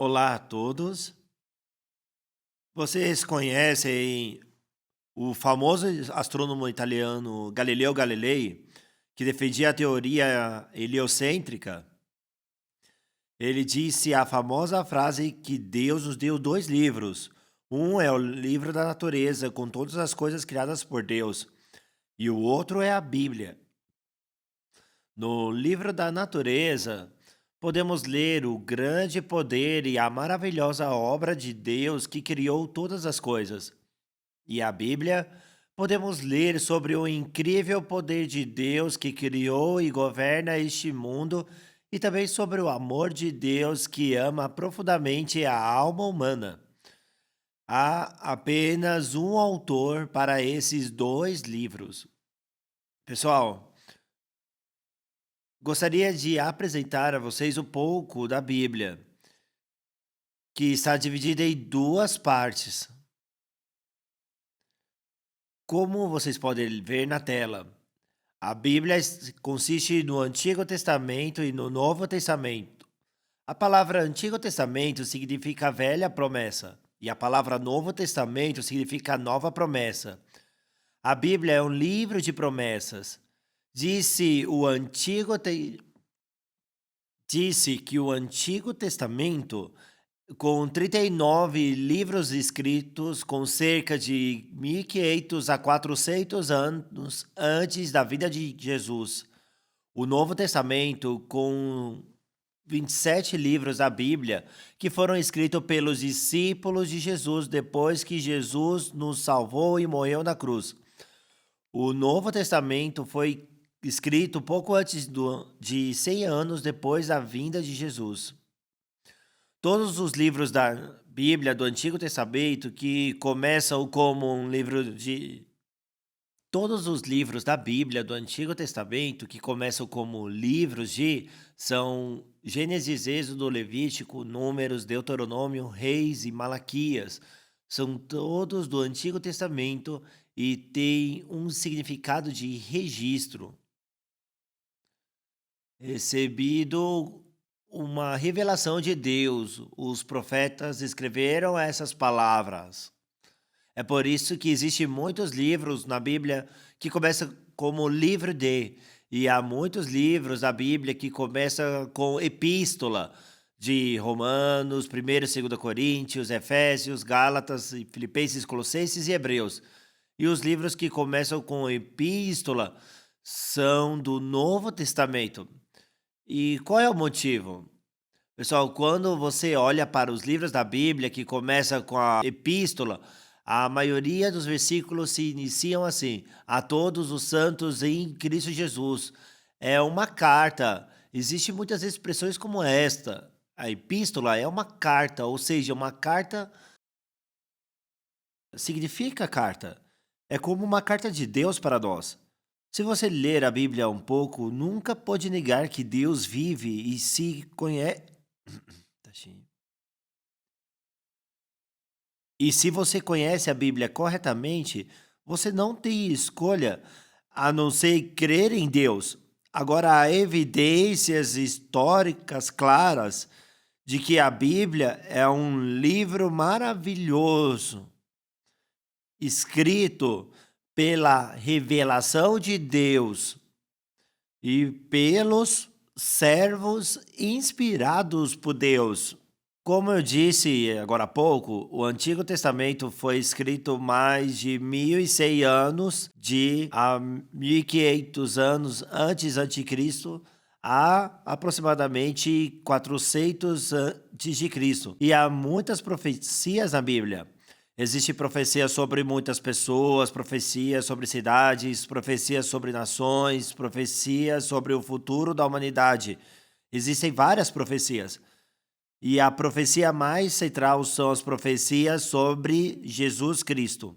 Olá a todos. Vocês conhecem o famoso astrônomo italiano Galileu Galilei, que defendia a teoria heliocêntrica? Ele disse a famosa frase que Deus nos deu dois livros. Um é o livro da natureza, com todas as coisas criadas por Deus, e o outro é a Bíblia. No livro da natureza, podemos ler o grande poder e a maravilhosa obra de Deus que criou todas as coisas. E a Bíblia, podemos ler sobre o incrível poder de Deus que criou e governa este mundo e também sobre o amor de Deus que ama profundamente a alma humana. Há apenas um autor para esses dois livros. Pessoal, gostaria de apresentar a vocês um pouco da Bíblia, que está dividida em duas partes. Como vocês podem ver na tela, a Bíblia consiste no Antigo Testamento e no Novo Testamento. A palavra Antigo Testamento significa velha promessa, e a palavra Novo Testamento significa nova promessa. A Bíblia é um livro de promessas. Disse o Antigo Te- Disse que o Antigo Testamento, com 39 livros escritos, com cerca de 1500 a 400 anos antes da vida de Jesus. O Novo Testamento, com 27 livros da Bíblia, que foram escritos pelos discípulos de Jesus depois que Jesus nos salvou e morreu na cruz. O Novo Testamento foi escrito pouco antes de 100 anos depois da vinda de Jesus. Todos os livros da Bíblia do Antigo Testamento que começam como um livro de Todos os livros da Bíblia do Antigo Testamento que começam como livros são Gênesis, Êxodo, Levítico, Números, Deuteronômio, Reis e Malaquias. São todos do Antigo Testamento e têm um significado de registro, recebido uma revelação de Deus. Os profetas escreveram essas palavras. É por isso que existem muitos livros na Bíblia que começam como livro de, e há muitos livros da Bíblia que começam com epístola, de Romanos, 1º e 2º Coríntios, Efésios, Gálatas, Filipenses, Colossenses e Hebreus. E os livros que começam com epístola são do Novo Testamento. E qual é o motivo? Pessoal, quando você olha para os livros da Bíblia que começam com a epístola, a maioria dos versículos se iniciam assim: a todos os santos em Cristo Jesus. É uma carta. Existem muitas expressões como esta. A epístola é uma carta, ou seja, uma carta significa carta. É como uma carta de Deus para nós. Se você ler a Bíblia um pouco, nunca pode negar que Deus vive e se conhece. E se você conhece a Bíblia corretamente, você não tem escolha a não ser crer em Deus. Agora, há evidências históricas claras de que a Bíblia é um livro maravilhoso, escrito pela revelação de Deus e pelos servos inspirados por Deus. Como eu disse agora há pouco, o Antigo Testamento foi escrito mais de 1100 anos, de a 1500 anos antes de Cristo, a aproximadamente 400 antes de Cristo. E há muitas profecias na Bíblia. Existe profecia sobre muitas pessoas, profecias sobre cidades, profecias sobre nações, profecias sobre o futuro da humanidade. Existem várias profecias. E a profecia mais central são as profecias sobre Jesus Cristo.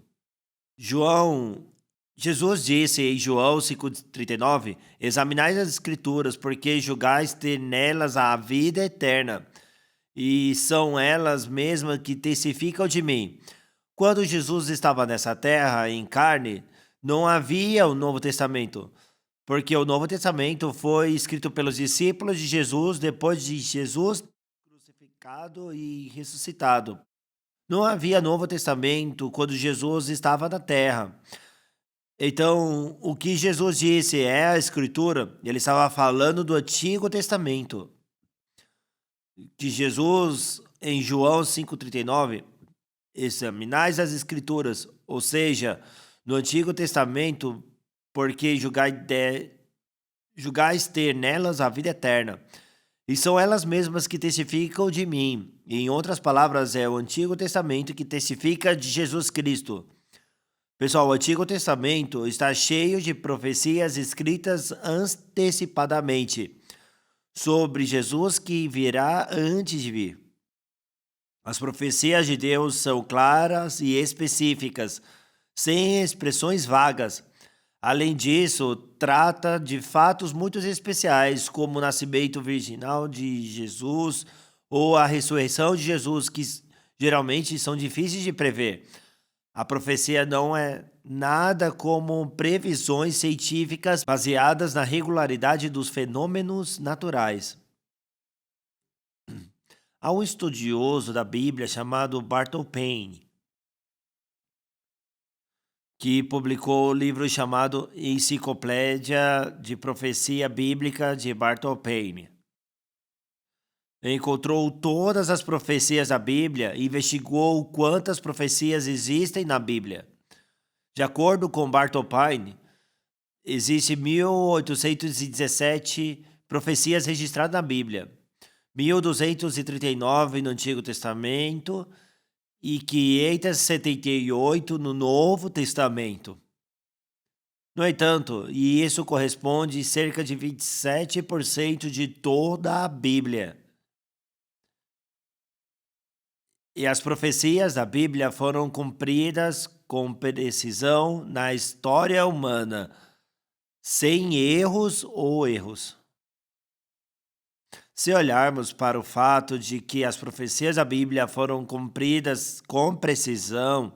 Jesus disse em João 5,39: examinai as escrituras, porque julgais ter nelas a vida eterna, e são elas mesmas que testificam de mim. Quando Jesus estava nessa terra em carne, não havia o Novo Testamento, porque o Novo Testamento foi escrito pelos discípulos de Jesus depois de Jesus crucificado crucificado e ressuscitado. Não havia Novo Testamento quando Jesus estava na terra. Então, o que Jesus disse é a Escritura, ele estava falando do Antigo Testamento. Que Jesus, em João 5,39, examinais as Escrituras, ou seja, no Antigo Testamento, porque julgais ter nelas a vida eterna. E são elas mesmas que testificam de mim. Em outras palavras, é o Antigo Testamento que testifica de Jesus Cristo. Pessoal, o Antigo Testamento está cheio de profecias escritas antecipadamente sobre Jesus que virá antes de vir. As profecias de Deus são claras e específicas, sem expressões vagas. Além disso, trata de fatos muito especiais, como o nascimento virginal de Jesus ou a ressurreição de Jesus, que geralmente são difíceis de prever. A profecia não é nada como previsões científicas baseadas na regularidade dos fenômenos naturais. Há um estudioso da Bíblia chamado Barton Payne, que publicou o livro chamado Enciclopédia de Profecia Bíblica de Barton Payne. Encontrou todas as profecias da Bíblia e investigou quantas profecias existem na Bíblia. De acordo com Barton Payne, existem 1817 profecias registradas na Bíblia, 1239 no Antigo Testamento e 578 no Novo Testamento. No entanto, e isso corresponde a cerca de 27% de toda a Bíblia. E as profecias da Bíblia foram cumpridas com precisão na história humana, sem erros ou erros. Se olharmos para o fato de que as profecias da Bíblia foram cumpridas com precisão,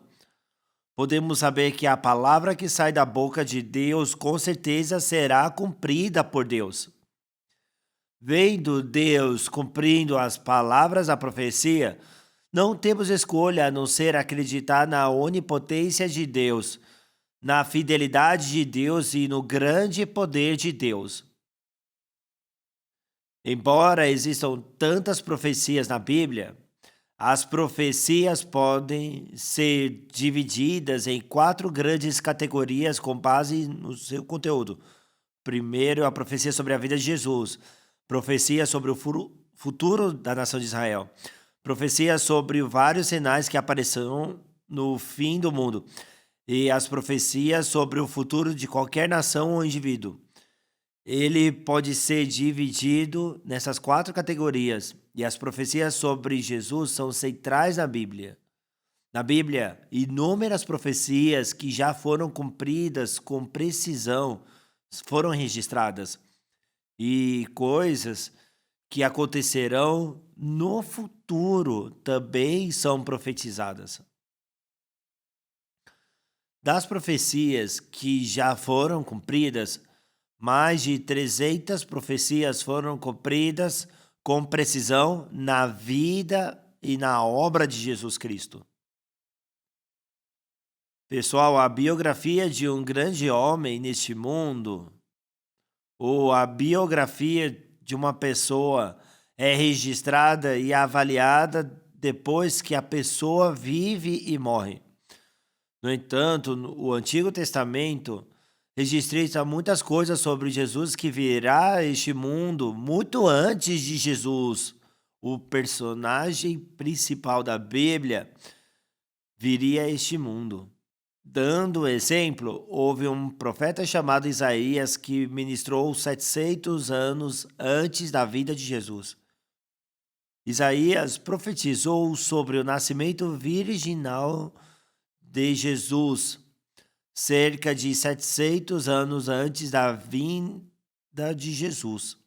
podemos saber que a palavra que sai da boca de Deus com certeza será cumprida por Deus. Vendo Deus cumprindo as palavras da profecia, não temos escolha a não ser acreditar na onipotência de Deus, na fidelidade de Deus e no grande poder de Deus. Embora existam tantas profecias na Bíblia, as profecias podem ser divididas em 4 grandes categorias com base no seu conteúdo. Primeiro, a profecia sobre a vida de Jesus, profecia sobre o futuro da nação de Israel, profecia sobre vários sinais que aparecerão no fim do mundo e as profecias sobre o futuro de qualquer nação ou indivíduo. Ele pode ser dividido nessas 4 categorias e as profecias sobre Jesus são centrais na Bíblia. Na Bíblia, inúmeras profecias que já foram cumpridas com precisão foram registradas e coisas que acontecerão no futuro também são profetizadas. Das profecias que já foram cumpridas, mais de 300 profecias foram cumpridas com precisão na vida e na obra de Jesus Cristo. Pessoal, a biografia de um grande homem neste mundo, ou a biografia de uma pessoa, é registrada e avaliada depois que a pessoa vive e morre. No entanto, o Antigo Testamento registra muitas coisas sobre Jesus que virá a este mundo muito antes de Jesus. O personagem principal da Bíblia viria a este mundo. Dando exemplo, houve um profeta chamado Isaías que ministrou 700 anos antes da vida de Jesus. Isaías profetizou sobre o nascimento virginal de Jesus, cerca de 700 anos antes da vinda de Jesus.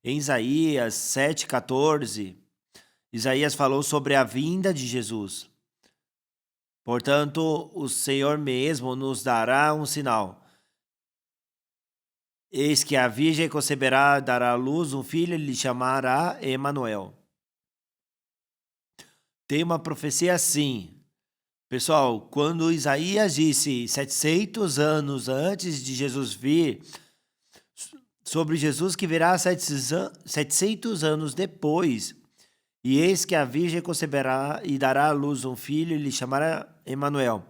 Em Isaías 7,14, Isaías falou sobre a vinda de Jesus. Portanto, o Senhor mesmo nos dará um sinal. Eis que a virgem conceberá, dará à luz um filho e lhe chamará Emanuel. Tem uma profecia assim. Pessoal, quando Isaías disse 700 anos antes de Jesus vir, sobre Jesus que virá 700 anos depois, e eis que a virgem conceberá e dará à luz um filho e lhe chamará Emanuel.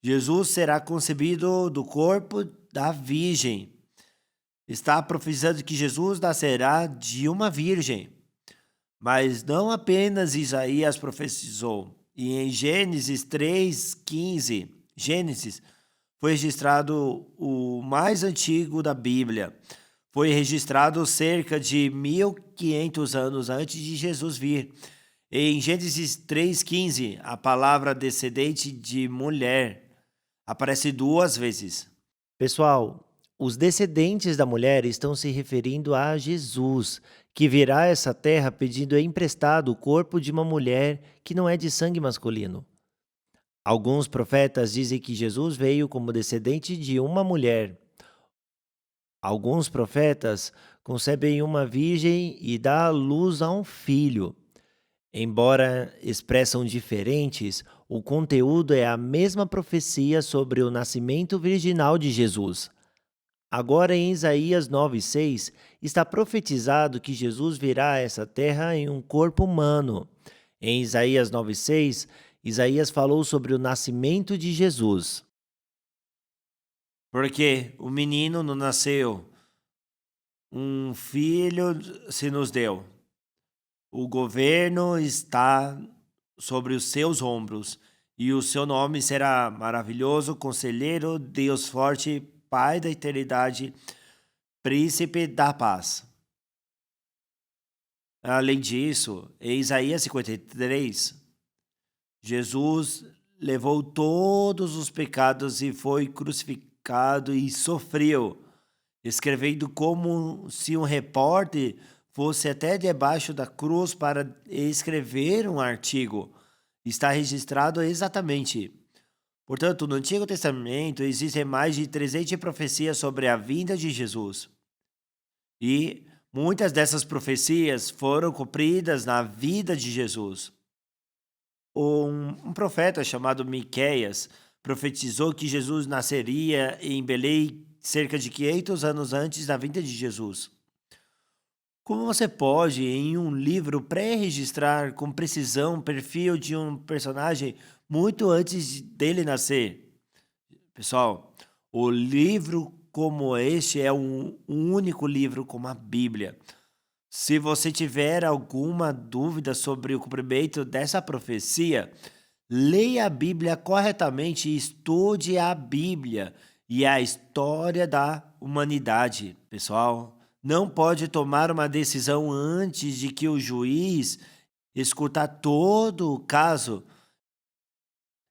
Jesus será concebido do corpo da virgem. Está profetizando que Jesus nascerá de uma virgem. Mas não apenas Isaías profetizou. E em Gênesis 3:15, Gênesis foi registrado o mais antigo da Bíblia. Foi registrado cerca de 1500 anos antes de Jesus vir. Em Gênesis 3:15, a palavra descendente de mulher aparece 2 vezes. Pessoal, os descendentes da mulher estão se referindo a Jesus, que virá a essa terra pedindo emprestado o corpo de uma mulher que não é de sangue masculino. Alguns profetas dizem que Jesus veio como descendente de uma mulher. Alguns profetas concebem uma virgem e dá à luz a um filho. Embora expressam diferentes, o conteúdo é a mesma profecia sobre o nascimento virginal de Jesus. Agora, em Isaías 9:6, está profetizado que Jesus virá a essa terra em um corpo humano. Em Isaías 9:6, Isaías falou sobre o nascimento de Jesus. Porque o menino não nasceu, um filho se nos deu. O governo está sobre os seus ombros, e o seu nome será maravilhoso, conselheiro, Deus forte, Pai da eternidade, príncipe da paz. Além disso, em Isaías 53, Jesus levou todos os pecados e foi crucificado e sofreu, escrevendo como se um repórter fosse até debaixo da cruz para escrever um artigo. Está registrado exatamente. Portanto, no Antigo Testamento existem mais de 300 profecias sobre a vinda de Jesus. E muitas dessas profecias foram cumpridas na vida de Jesus. Um profeta chamado Miqueias profetizou que Jesus nasceria em Belém cerca de 500 anos antes da vinda de Jesus. Como você pode, em um livro, pré-registrar com precisão o perfil de um personagem muito antes dele nascer? Pessoal, o livro como este é um único livro como a Bíblia. Se você tiver alguma dúvida sobre o cumprimento dessa profecia, leia a Bíblia corretamente e estude a Bíblia e a história da humanidade. Pessoal, não pode tomar uma decisão antes de que o juiz escutar todo o caso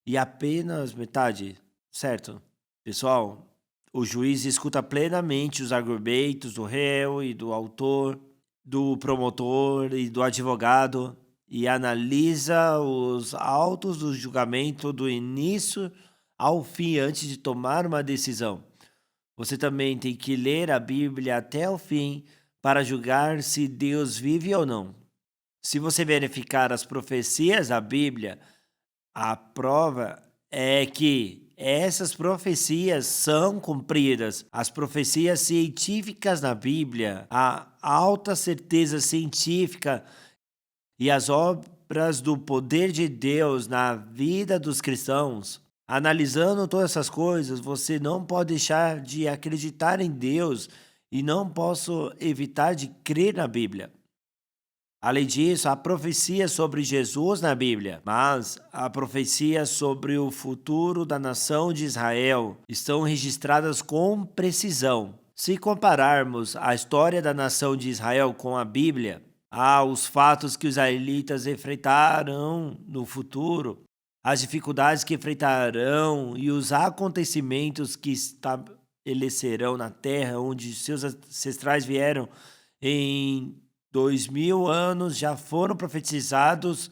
e apenas metade, certo? Pessoal, o juiz escuta plenamente os argumentos do réu e do autor, do promotor e do advogado e analisa os autos do julgamento do início ao fim antes de tomar uma decisão. Você também tem que ler a Bíblia até o fim para julgar se Deus vive ou não. Se você verificar as profecias da Bíblia, a prova é que essas profecias são cumpridas. As profecias científicas na Bíblia, a alta certeza científica e as obras do poder de Deus na vida dos cristãos. Analisando todas essas coisas, você não pode deixar de acreditar em Deus e não posso evitar de crer na Bíblia. Além disso, há profecia sobre Jesus na Bíblia, mas a profecia sobre o futuro da nação de Israel estão registradas com precisão. Se compararmos a história da nação de Israel com a Bíblia, há os fatos que os israelitas enfrentarão no futuro, as dificuldades que enfrentarão e os acontecimentos que estabelecerão na terra onde seus ancestrais vieram em 2000 anos já foram profetizados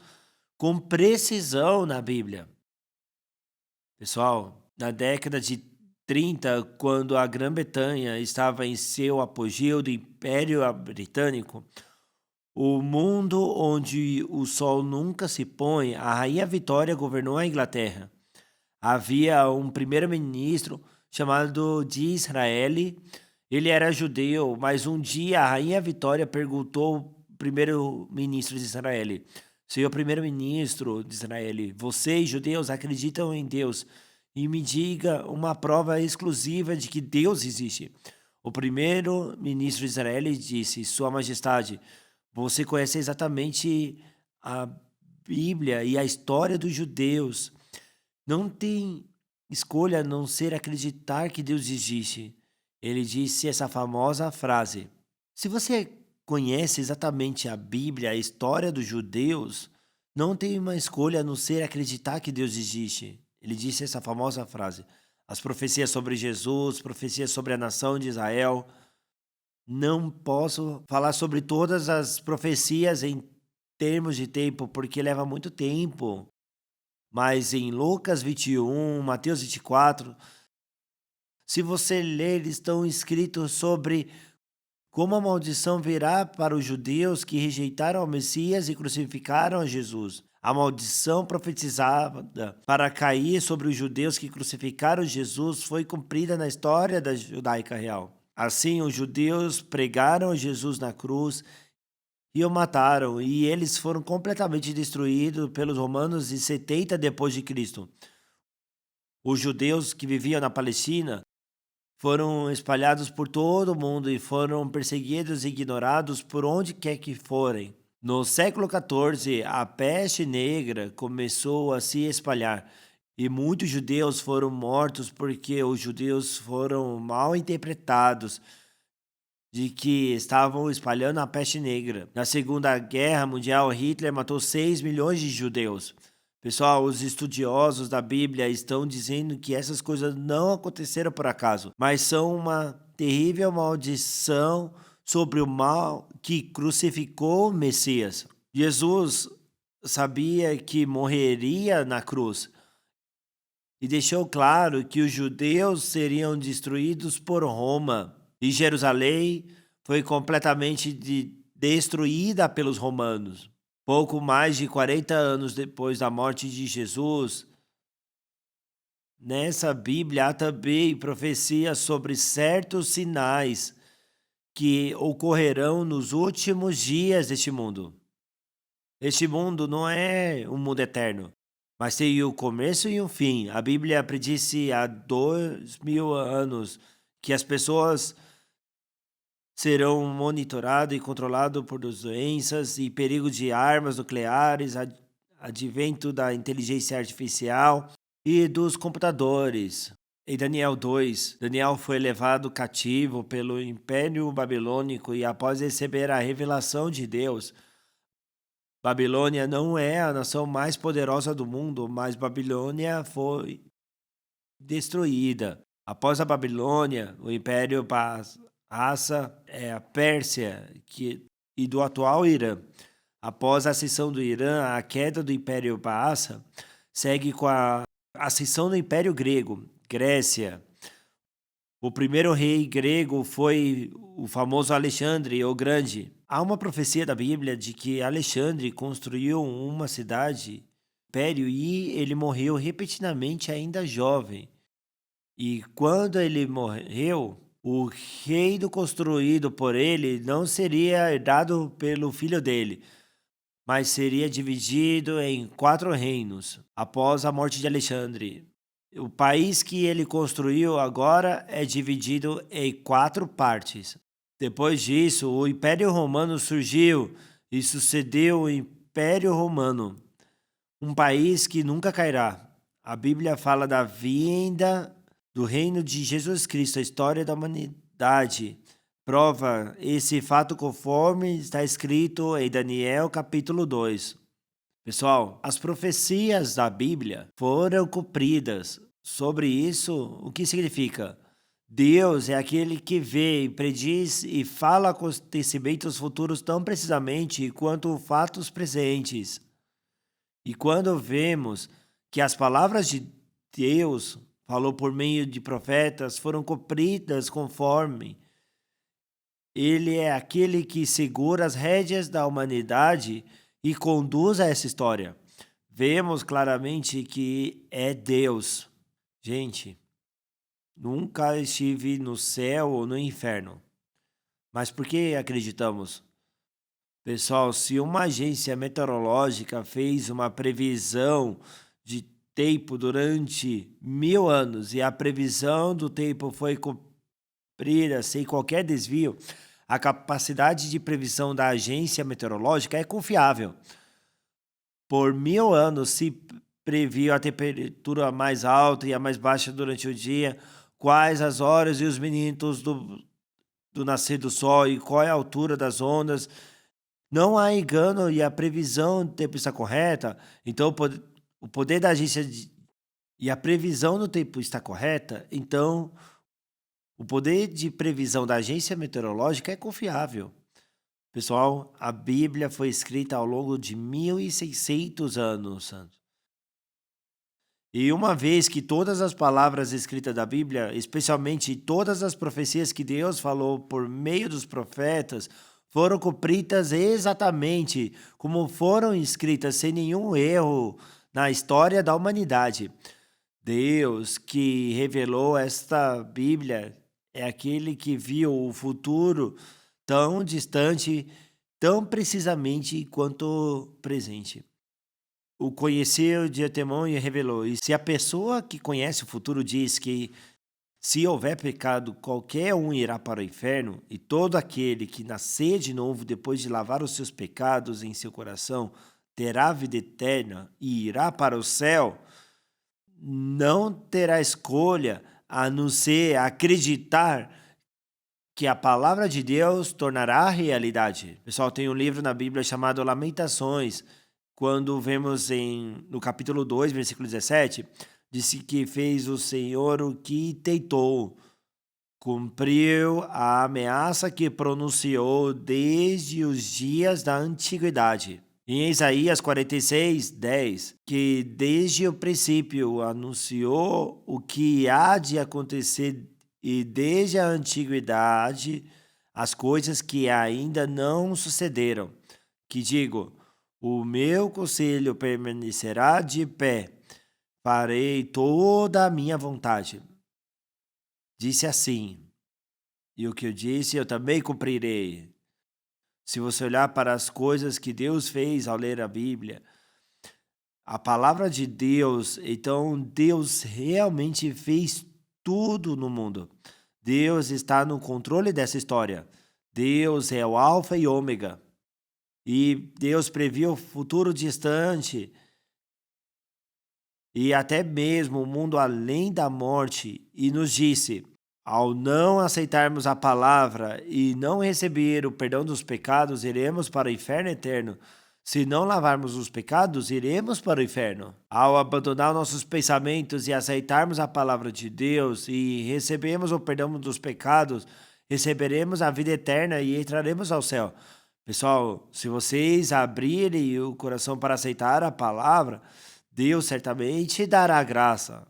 com precisão na Bíblia. Pessoal, na década de 30, quando a Grã-Bretanha estava em seu apogeu do Império Britânico, O mundo onde o sol nunca se põe, a rainha Vitória governou a Inglaterra. Havia um primeiro-ministro chamado de Israel. Ele era judeu, mas um dia a rainha Vitória perguntou ao primeiro-ministro de Israel: Senhor primeiro-ministro de Israel, vocês, judeus, acreditam em Deus? E me diga uma prova exclusiva de que Deus existe. O primeiro-ministro de Israel disse: Sua Majestade, você conhece exatamente a Bíblia e a história dos judeus. Não tem escolha a não ser acreditar que Deus existe. Ele disse essa famosa frase: Se você conhece exatamente a Bíblia, a história dos judeus, não tem uma escolha a não ser acreditar que Deus existe. Ele disse essa famosa frase. As profecias sobre Jesus, profecias sobre a nação de Israel. Não posso falar sobre todas as profecias em termos de tempo, porque leva muito tempo. Mas em Lucas 21, Mateus 24, se você ler, estão escritos sobre como a maldição virá para os judeus que rejeitaram o Messias e crucificaram a Jesus. A maldição profetizada para cair sobre os judeus que crucificaram Jesus foi cumprida na história da judaica real. Assim, os judeus pregaram Jesus na cruz e o mataram, e eles foram completamente destruídos pelos romanos em 70 depois de Cristo. Os judeus que viviam na Palestina foram espalhados por todo o mundo e foram perseguidos e ignorados por onde quer que forem. No século XIV, a peste negra começou a se espalhar e muitos judeus foram mortos porque os judeus foram mal interpretados de que estavam espalhando a peste negra. Na Segunda Guerra Mundial, Hitler matou 6 milhões de judeus. Pessoal, os estudiosos da Bíblia estão dizendo que essas coisas não aconteceram por acaso, mas são uma terrível maldição sobre o mal que crucificou o Messias. Jesus sabia que morreria na cruz e deixou claro que os judeus seriam destruídos por Roma. E Jerusalém foi completamente destruída pelos romanos. Pouco mais de 40 anos depois da morte de Jesus, nessa Bíblia há também profecias sobre certos sinais que ocorrerão nos últimos dias deste mundo. Este mundo não é um mundo eterno, mas tem o começo e o fim. A Bíblia predisse há 2000 anos que as pessoas serão monitorados e controlados por doenças e perigo de armas nucleares, advento da inteligência artificial e dos computadores. Em Daniel 2, Daniel foi levado cativo pelo Império Babilônico e após receber a revelação de Deus, Babilônia não é a nação mais poderosa do mundo, mas Babilônia foi destruída. Após a Babilônia, o Império passa a Pérsia e do atual Irã. Após a ascensão do Irã, a queda do Império Persa segue com a ascensão do Império Grego, Grécia. O primeiro rei grego foi o famoso Alexandre o Grande. Há uma profecia da Bíblia de que Alexandre construiu uma cidade, império, e ele morreu repentinamente ainda jovem. E quando ele morreu, o reino construído por ele não seria herdado pelo filho dele, mas seria dividido em 4 reinos após a morte de Alexandre. O país que ele construiu agora é dividido em 4 partes. Depois disso, o Império Romano surgiu e sucedeu o Império Romano, um país que nunca cairá. A Bíblia fala da vinda do reino de Jesus Cristo, a história da humanidade. Prova esse fato conforme está escrito em Daniel capítulo 2. Pessoal, as profecias da Bíblia foram cumpridas. Sobre isso, o que significa? Deus é aquele que vê, prediz e fala acontecimentos futuros tão precisamente quanto fatos presentes. E quando vemos que as palavras de Deus falou por meio de profetas foram cumpridas conforme Ele é aquele que segura as rédeas da humanidade e conduz a essa história. Vemos claramente que é Deus. Gente, nunca estive no céu ou no inferno. Mas por que acreditamos? Pessoal, se uma agência meteorológica fez uma previsão de tempo durante 1000 anos e a previsão do tempo foi cumprida sem qualquer desvio, a capacidade de previsão da agência meteorológica é confiável. Por 1000 anos se previu a temperatura mais alta e a mais baixa durante o dia, quais as horas e os minutos do nascer do sol e qual é a altura das ondas. Não há engano e a previsão do tempo está correta, então o poder da agência e a previsão do tempo está correta, então o poder de previsão da agência meteorológica é confiável. Pessoal, a Bíblia foi escrita ao longo de 1600 anos. E uma vez que todas as palavras escritas da Bíblia, especialmente todas as profecias que Deus falou por meio dos profetas, foram cumpridas exatamente como foram escritas, sem nenhum erro na história da humanidade. Deus que revelou esta Bíblia é aquele que viu o futuro tão distante, tão precisamente quanto o presente. O conheceu de antemão e revelou. E se a pessoa que conhece o futuro diz que se houver pecado, qualquer um irá para o inferno, e todo aquele que nascer de novo depois de lavar os seus pecados em seu coração terá vida eterna e irá para o céu, não terá escolha a não ser acreditar que a palavra de Deus tornará realidade. Pessoal, tem um livro na Bíblia chamado Lamentações, quando vemos no capítulo 2, versículo 17, disse que fez o Senhor o que tentou, cumpriu a ameaça que pronunciou desde os dias da antiguidade. Em Isaías 46, 10, que desde o princípio anunciou o que há de acontecer e desde a antiguidade as coisas que ainda não sucederam. Que digo, o meu conselho permanecerá de pé, farei toda a minha vontade. Disse assim, e o que eu disse eu também cumprirei. Se você olhar para as coisas que Deus fez ao ler a Bíblia, a palavra de Deus, então Deus realmente fez tudo no mundo. Deus está no controle dessa história. Deus é o Alfa e Ômega. E Deus previu o futuro distante e até mesmo o mundo além da morte e nos disse: ao não aceitarmos a palavra e não receber o perdão dos pecados, iremos para o inferno eterno. Se não lavarmos os pecados, iremos para o inferno. Ao abandonar nossos pensamentos e aceitarmos a palavra de Deus e recebermos o perdão dos pecados, receberemos a vida eterna e entraremos ao céu. Pessoal, se vocês abrirem o coração para aceitar a palavra, Deus certamente dará graça.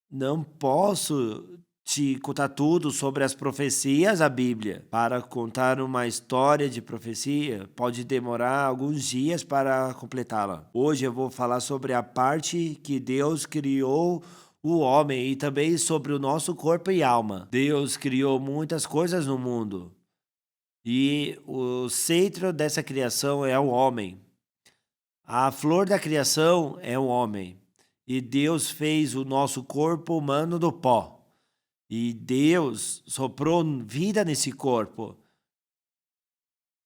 Não posso te contar tudo sobre as profecias da Bíblia. Para contar uma história de profecia, pode demorar alguns dias para completá-la. Hoje eu vou falar sobre a parte que Deus criou o homem e também sobre o nosso corpo e alma. Deus criou muitas coisas no mundo e o centro dessa criação é o homem. A flor da criação é o homem. E Deus fez o nosso corpo humano do pó. E Deus soprou vida nesse corpo.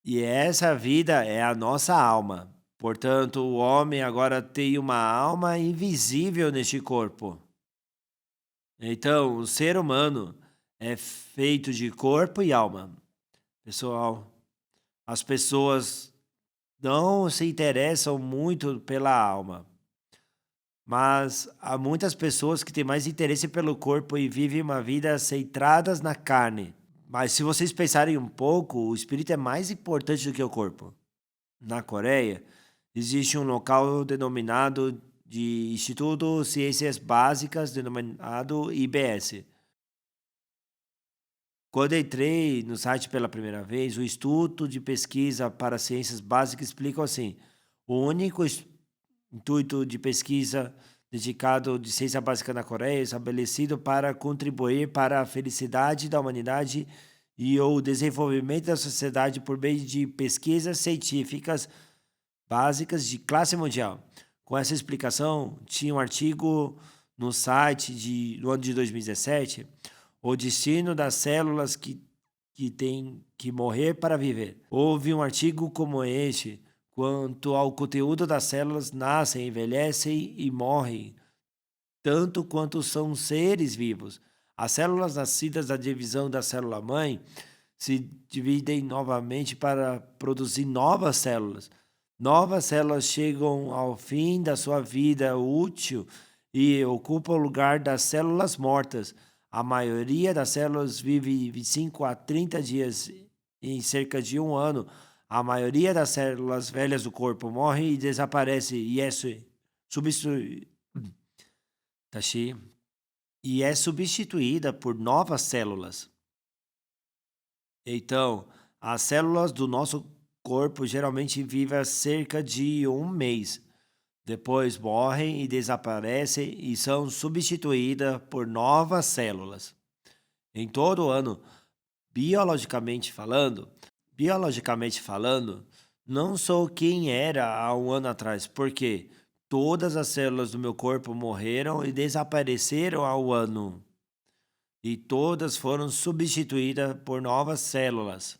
E essa vida é a nossa alma. Portanto, o homem agora tem uma alma invisível neste corpo. Então, o ser humano é feito de corpo e alma. Pessoal, as pessoas não se interessam muito pela alma. Mas há muitas pessoas que têm mais interesse pelo corpo e vivem uma vida centradas na carne. Mas se vocês pensarem um pouco, o espírito é mais importante do que o corpo. Na Coreia, existe um local denominado de Instituto de Ciências Básicas, denominado IBS. Quando entrei no site pela primeira vez, o Instituto de Pesquisa para Ciências Básicas explica assim: o único intuito de pesquisa dedicado de ciência básica na Coreia, estabelecido para contribuir para a felicidade da humanidade e o desenvolvimento da sociedade por meio de pesquisas científicas básicas de classe mundial. Com essa explicação, tinha um artigo no site no ano de 2017, o destino das células que têm que morrer para viver. Houve um artigo como este quanto ao conteúdo das células nascem, envelhecem e morrem, tanto quanto são seres vivos. As células nascidas da divisão da célula-mãe se dividem novamente para produzir novas células. Novas células chegam ao fim da sua vida útil e ocupam o lugar das células mortas. A maioria das células vive 25 a 30 dias em cerca de um ano. A maioria das células velhas do corpo morre e desaparece Tashi, e é substituída por novas células. Então, as células do nosso corpo geralmente vivem cerca de um mês. Depois morrem e desaparecem e são substituídas por novas células. Em todo ano, biologicamente falando, biologicamente falando, não sou quem era há um ano atrás, porque todas as células do meu corpo morreram e desapareceram há um ano. E todas foram substituídas por novas células.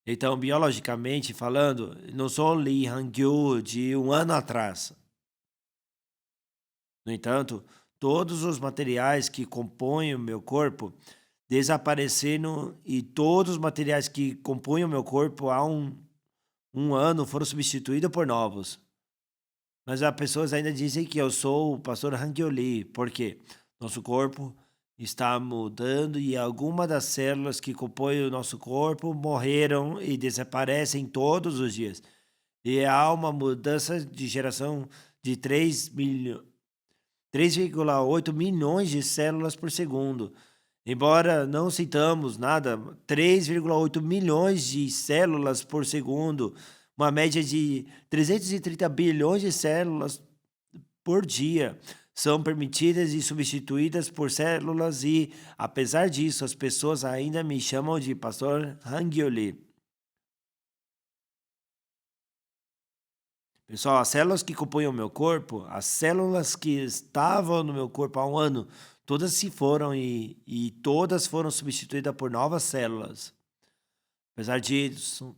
Então, biologicamente falando, não sou Lee Hang-gyu de um ano atrás. No entanto, todos os materiais que compõem o meu corpo desapareceram e todos os materiais que compunham o meu corpo há um ano foram substituídos por novos. Mas as pessoas ainda dizem que eu sou o pastor Hang-gyu Lee, porque nosso corpo está mudando e algumas das células que compõem o nosso corpo morreram e desaparecem todos os dias. E há uma mudança de geração de 3,8 milhões de células por segundo. Embora não citamos nada, 3,8 milhões de células por segundo, uma média de 330 bilhões de células por dia são permitidas e substituídas por células e, apesar disso, as pessoas ainda me chamam de pastor Hang-gyu Lee. Pessoal, as células que compõem o meu corpo, as células que estavam no meu corpo há um ano, todas se foram e todas foram substituídas por novas células. Apesar disso,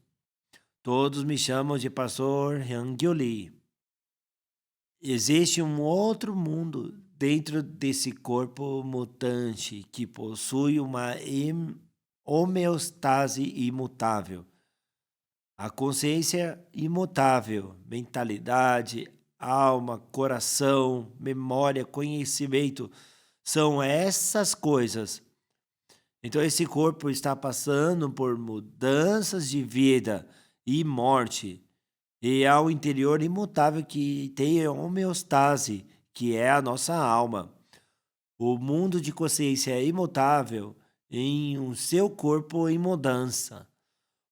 todos me chamam de pastor Hang-gyu Lee. Existe um outro mundo dentro desse corpo mutante que possui uma homeostase imutável. A consciência imutável, mentalidade, alma, coração, memória, conhecimento, são essas coisas. Então esse corpo está passando por mudanças de vida e morte. E ao interior imutável que tem a homeostase, que é a nossa alma. O mundo de consciência é imutável em um seu corpo em mudança.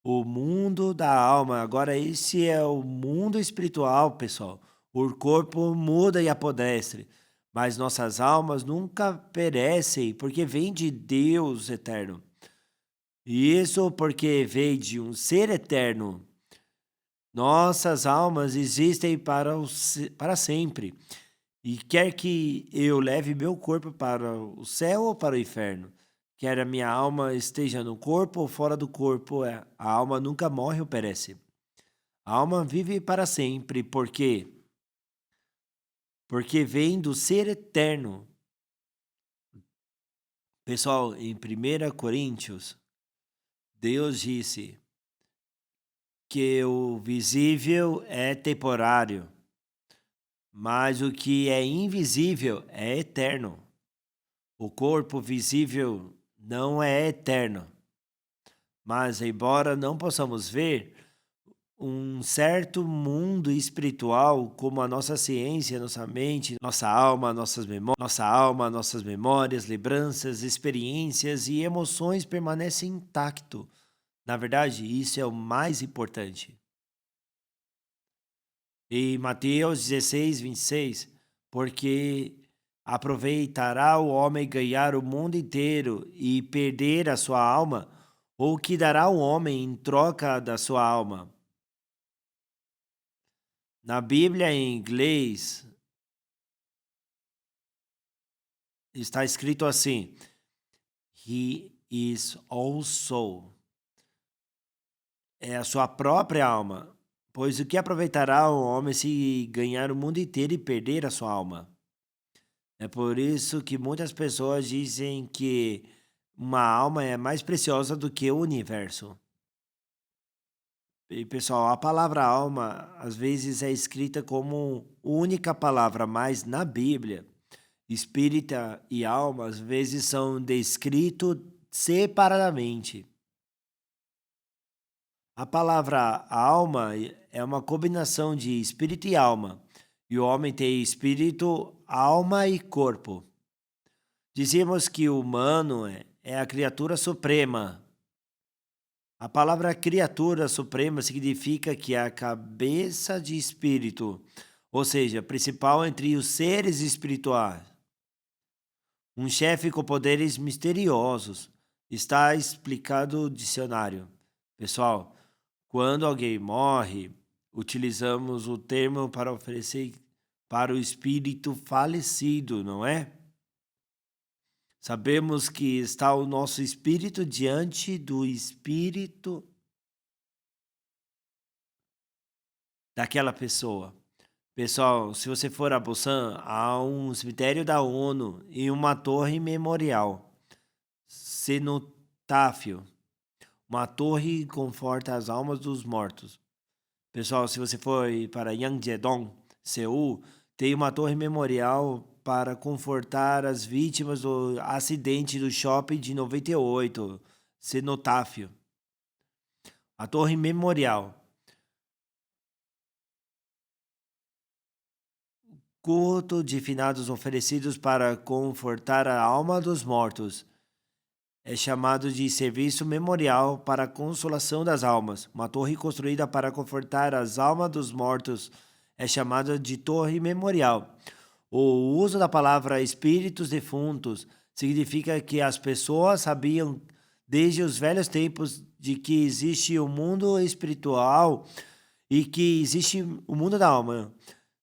O mundo da alma, agora esse é o mundo espiritual, pessoal. O corpo muda e apodrece, mas nossas almas nunca perecem, porque vem de Deus eterno. Isso porque veio de um ser eterno. Nossas almas existem para sempre. E quer que eu leve meu corpo para o céu ou para o inferno, quer a minha alma esteja no corpo ou fora do corpo, a alma nunca morre ou perece. A alma vive para sempre, por quê? Porque vem do ser eterno. Pessoal, em 1 Coríntios, Deus disse que o visível é temporário, mas o que é invisível é eterno. O corpo visível não é eterno, mas embora não possamos ver, um certo mundo espiritual, como a nossa ciência, nossa mente, nossa alma, nossas memórias, lembranças, experiências e emoções permanecem intacto. Na verdade, isso é o mais importante. E Mateus 16, 26, porque aproveitará o homem ganhar o mundo inteiro e perder a sua alma, ou que dará o homem em troca da sua alma? Na Bíblia em inglês está escrito assim: He is also. É a sua própria alma. Pois o que aproveitará o homem se ganhar o mundo inteiro e perder a sua alma? É por isso que muitas pessoas dizem que uma alma é mais preciosa do que o universo. E pessoal, a palavra alma às vezes é escrita como única palavra, mas na Bíblia, espírita e alma às vezes são descritos separadamente. A palavra alma é uma combinação de espírito e alma. E o homem tem espírito, alma e corpo. Dizemos que o humano é a criatura suprema. A palavra criatura suprema significa que é a cabeça de espírito, ou seja, principal entre os seres espirituais. Um chefe com poderes misteriosos. Está explicado no dicionário. Pessoal, quando alguém morre, utilizamos o termo para oferecer para o espírito falecido, não é? Sabemos que está o nosso espírito diante do espírito daquela pessoa. Pessoal, se você for a Busan, há um cemitério da ONU e uma torre memorial. Cenotáfio. Uma torre conforta as almas dos mortos. Pessoal, se você for para Yangjedong, Seul, tem uma torre memorial para confortar as vítimas do acidente do shopping de 98, Cenotáfio. A torre memorial. Culto de finados oferecidos para confortar a alma dos mortos. É chamado de serviço memorial para a consolação das almas. Uma torre construída para confortar as almas dos mortos é chamada de torre memorial. O uso da palavra espíritos defuntos significa que as pessoas sabiam desde os velhos tempos de que existe o mundo espiritual e que existe o mundo da alma.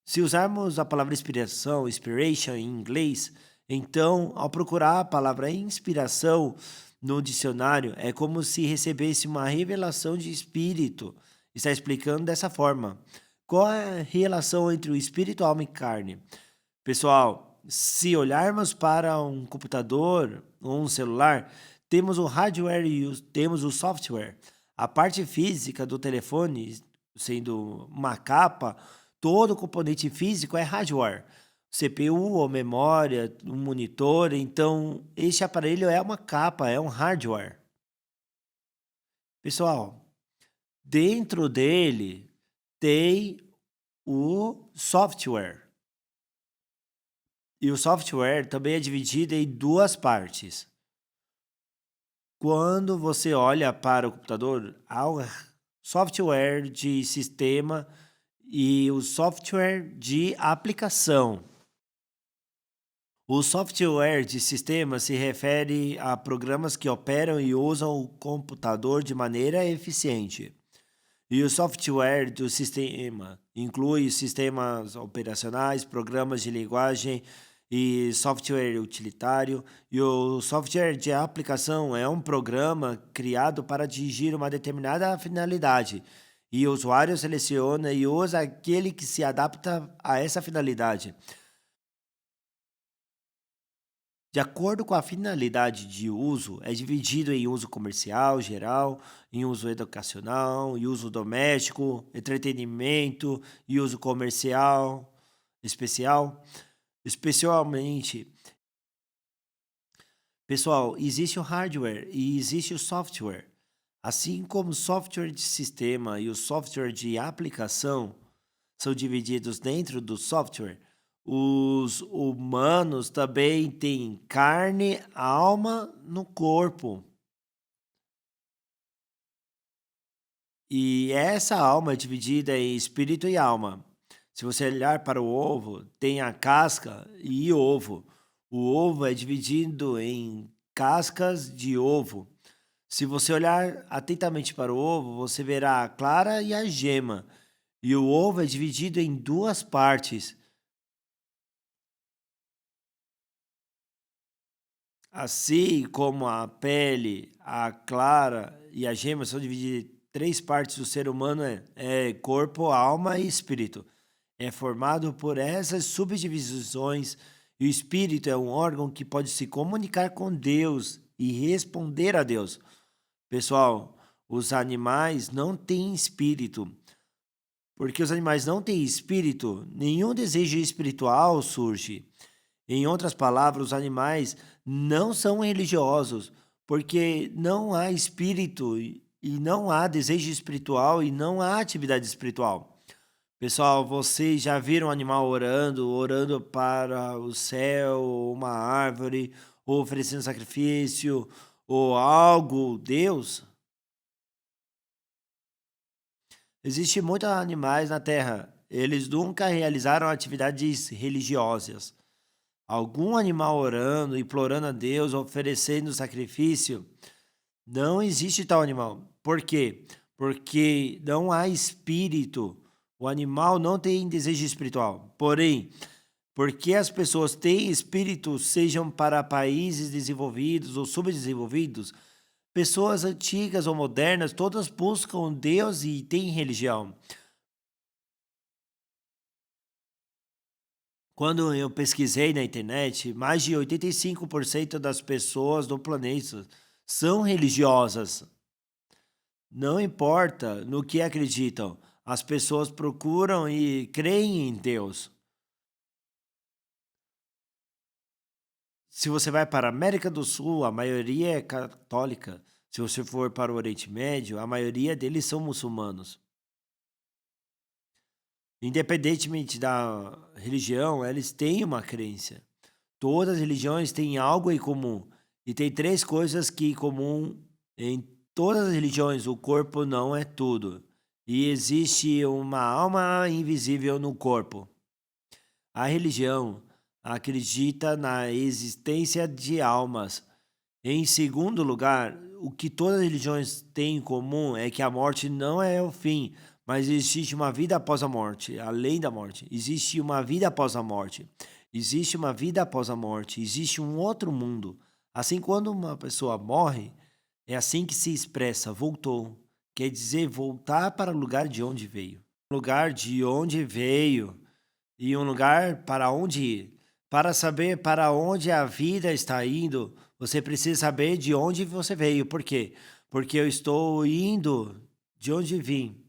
Se usarmos a palavra inspiração, inspiration em inglês, então, ao procurar a palavra inspiração no dicionário, é como se recebesse uma revelação de espírito. Está explicando dessa forma. Qual é a relação entre o espírito, alma e carne? Pessoal, se olharmos para um computador ou um celular, temos o hardware e temos o software. A parte física do telefone, sendo uma capa, todo componente físico é hardware. CPU ou memória, um monitor, então este aparelho é uma capa, é um hardware. Pessoal, dentro dele tem o software. E o software também é dividido em duas partes. Quando você olha para o computador, há o software de sistema e o software de aplicação. O software de sistema se refere a programas que operam e usam o computador de maneira eficiente. E o software do sistema inclui sistemas operacionais, programas de linguagem e software utilitário. E o software de aplicação é um programa criado para atingir uma determinada finalidade. E o usuário seleciona e usa aquele que se adapta a essa finalidade. De acordo com a finalidade de uso, é dividido em uso comercial, geral, em uso educacional, em uso doméstico, entretenimento e uso comercial, especial. Especialmente, pessoal, existe o hardware e existe o software. Assim como o software de sistema e o software de aplicação são divididos dentro do software, os humanos também têm carne, alma no corpo. E essa alma é dividida em espírito e alma. Se você olhar para o ovo, tem a casca e ovo. O ovo é dividido em cascas de ovo. Se você olhar atentamente para o ovo, você verá a clara e a gema. E o ovo é dividido em duas partes. Assim como a pele, a clara e a gema são divididas em três partes do ser humano, é corpo, alma e espírito. É formado por essas subdivisões e o espírito é um órgão que pode se comunicar com Deus e responder a Deus. Pessoal, os animais não têm espírito. Porque os animais não têm espírito, nenhum desejo espiritual surge. Em outras palavras, os animais não são religiosos, porque não há espírito e não há desejo espiritual e não há atividade espiritual. Pessoal, vocês já viram um animal orando, orando para o céu, uma árvore, ou oferecendo sacrifício, ou algo, Deus? Existem muitos animais na Terra. Eles nunca realizaram atividades religiosas. Algum animal orando, implorando a Deus, oferecendo sacrifício, não existe tal animal. Por quê? Porque não há espírito. O animal não tem desejo espiritual. Porém, porque as pessoas têm espírito, sejam para países desenvolvidos ou subdesenvolvidos, pessoas antigas ou modernas, todas buscam Deus e têm religião. Quando eu pesquisei na internet, mais de 85% das pessoas do planeta são religiosas. Não importa no que acreditam, as pessoas procuram e creem em Deus. Se você vai para a América do Sul, a maioria é católica. Se você for para o Oriente Médio, a maioria deles são muçulmanos. Independentemente da religião, eles têm uma crença. Todas as religiões têm algo em comum. E tem três coisas que em comum em todas as religiões: o corpo não é tudo. E existe uma alma invisível no corpo. A religião acredita na existência de almas. Em segundo lugar, o que todas as religiões têm em comum é que a morte não é o fim, mas existe uma vida após a morte, além da morte. Existe uma vida após a morte. Existe uma vida após a morte. Existe um outro mundo. Assim, quando uma pessoa morre, é assim que se expressa voltou. Quer dizer, voltar para o lugar de onde veio. Lugar de onde veio e um lugar para onde ir. Para saber para onde a vida está indo, você precisa saber de onde você veio. Por quê? Porque eu estou indo de onde vim.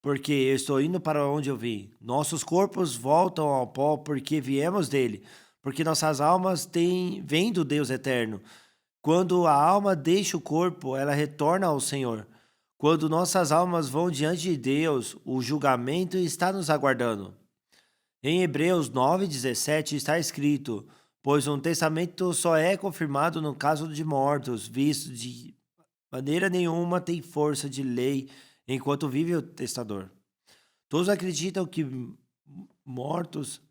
Porque eu estou indo para onde eu vim. Nossos corpos voltam ao pó porque viemos dele. Porque nossas almas vêm do Deus eterno. Quando a alma deixa o corpo, ela retorna ao Senhor. Quando nossas almas vão diante de Deus, o julgamento está nos aguardando. Em Hebreus 9:17 está escrito: pois um testamento só é confirmado no caso de mortos, visto de maneira nenhuma tem força de lei enquanto vive o testador. Todos acreditam que mortos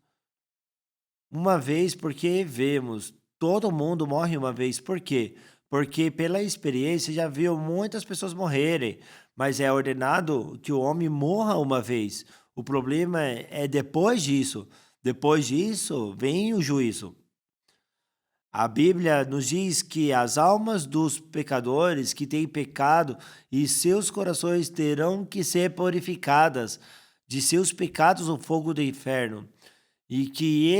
uma vez porque vemos. Todo mundo morre uma vez. Por quê? Porque pela experiência já viu muitas pessoas morrerem, mas é ordenado que o homem morra uma vez. O problema é depois disso. Depois disso vem o juízo. A Bíblia nos diz que as almas dos pecadores que têm pecado e seus corações terão que ser purificadas de seus pecados no fogo do inferno, e que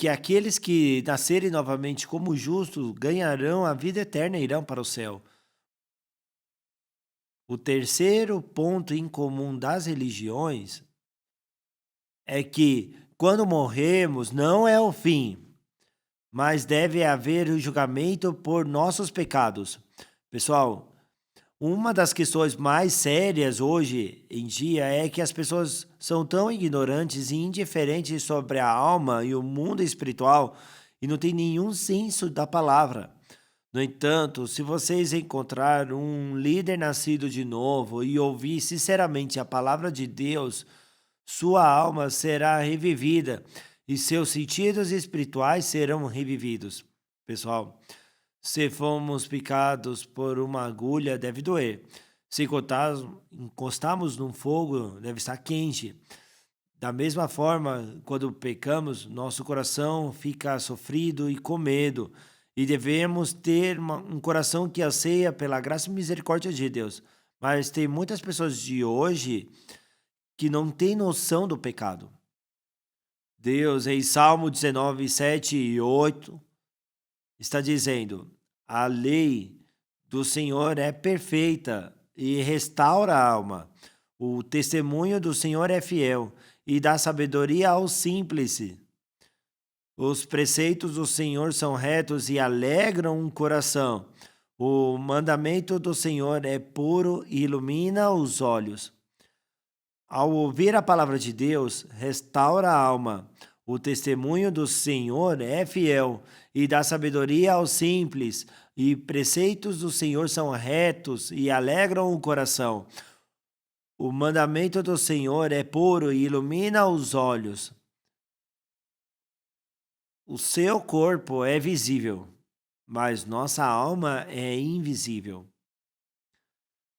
aqueles que nascerem novamente como justos ganharão a vida eterna e irão para o céu. O terceiro ponto em comum das religiões é que quando morremos não é o fim, mas deve haver o julgamento por nossos pecados. Pessoal, uma das questões mais sérias hoje em dia é que as pessoas são tão ignorantes e indiferentes sobre a alma e o mundo espiritual e não tem nenhum senso da palavra. No entanto, se vocês encontrar um líder nascido de novo e ouvir sinceramente a palavra de Deus, sua alma será revivida e seus sentidos espirituais serão revividos. Pessoal, se fomos picados por uma agulha, deve doer. Se encostarmos num fogo, deve estar quente. Da mesma forma, quando pecamos, nosso coração fica sofrido e com medo. E devemos ter um coração que anseia pela graça e misericórdia de Deus. Mas tem muitas pessoas de hoje que não têm noção do pecado. Deus, em Salmo 19, 7 e 8, está dizendo: a lei do Senhor é perfeita e restaura a alma. O testemunho do Senhor é fiel e dá sabedoria ao simples. Os preceitos do Senhor são retos e alegram o coração. O mandamento do Senhor é puro e ilumina os olhos. Ao ouvir a palavra de Deus, restaura a alma. O testemunho do Senhor é fiel e dá sabedoria aos simples, e preceitos do Senhor são retos e alegram o coração. O mandamento do Senhor é puro e ilumina os olhos. O seu corpo é visível, mas nossa alma é invisível.